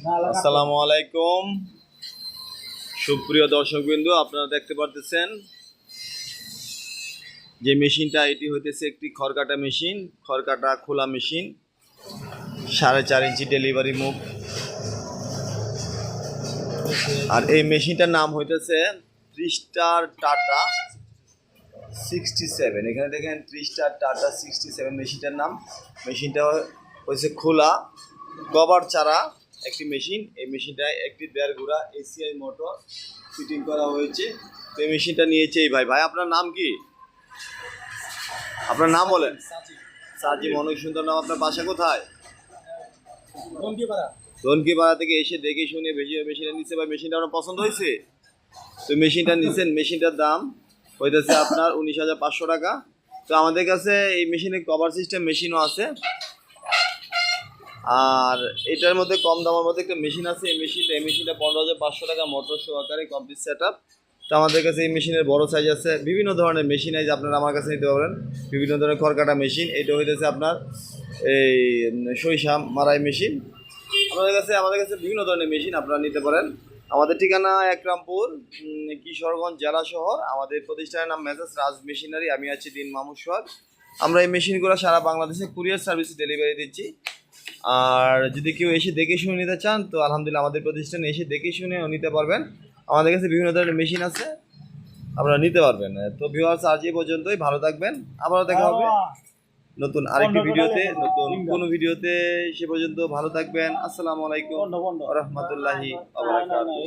আসসালামু আলাইকুম সুপ্রিয় দর্শকবৃন্দ, আপনারা দেখতে পারতেছেন যে মেশিনটা এটি হইতেছে একটি খড়কাটা মেশিন, খড়কাটা খোলা মেশিন, 4.5 ইঞ্চি ডেলিভারি মুভ। আর এই মেশিনটার নাম হইতেছে ট্রিস্টার টাটা 67। এখানে দেখেন ট্রিস্টার টাটা 67 মেশিনটার নাম। মেশিনটা হচ্ছে খোলা কভার ছাড়া একটি মেশিন। এই মেশিনটায় একটি 1.5 ঘোড়া এসিআই মোটর ফিটিং করা হয়েছে। তো এই মেশিনটা নিয়েছে এই ভাই। আপনার নাম কি? আপনার নাম বলেন। সাজিম, অনেক সুন্দর নাম। আপনার বাসা কোথায়? ধনকিপাড়া থেকে এসে দেখে শুনে মেশিনটা নিচ্ছে ভাই। মেশিনটা আপনার পছন্দ হয়েছে? তো মেশিনটা নিচ্ছেন, মেশিনটার দাম হইতেছে আপনার 19,500 টাকা। তো আমাদের কাছে এই মেশিনের কভার সিস্টেম মেশিনও আছে। আর এটার মধ্যে কম দামের মধ্যে একটা মেশিন আছে। এই মেশিনটা 15,500 টাকা, মোটর সহকারে কমপ্লিট সেট আপ। তো আমাদের কাছে এই মেশিনের বড় সাইজ আছে, বিভিন্ন ধরনের মেশিন আছে, আপনারা আমার কাছে নিতে পারেন। বিভিন্ন ধরনের খড়কাটা মেশিন। এটা হইতেছে আপনার এই সরিষা মারাই মেশিন। আমাদের কাছে বিভিন্ন ধরনের মেশিন আপনারা নিতে পারেন। আমাদের ঠিকানা একরামপুর, কিশোরগঞ্জ জেলা শহর। আমাদের প্রতিষ্ঠানের নাম মেসার্স রাজ মেশিনারি। আমি আছি দিন মাহমুদ সোহাগ। আমরা এই মেশিনগুলো সারা বাংলাদেশে কুরিয়ার সার্ভিসে ডেলিভারি দিচ্ছি। আর যদি কেউ এসে দেখে শুনে নিতে চান তো আলহামদুলিল্লাহ আমাদের প্রতিষ্ঠানে এসে দেখে শুনে নিতে পারবেন। আমাদের কাছে বিভিন্ন ধরনের মেশিন আছে, আপনারা নিতে পারবেন। তো ভিউয়ার্স, আজ এই পর্যন্তই। ভালো থাকবেন, আবারও দেখা হবে নতুন আরেকটি ভিডিওতে, নতুন কোনো ভিডিওতে। সে পর্যন্ত ভালো থাকবেন। আসসালামু আলাইকুম ওয়া রাহমাতুল্লাহি ওয়া বারাকাতুহু।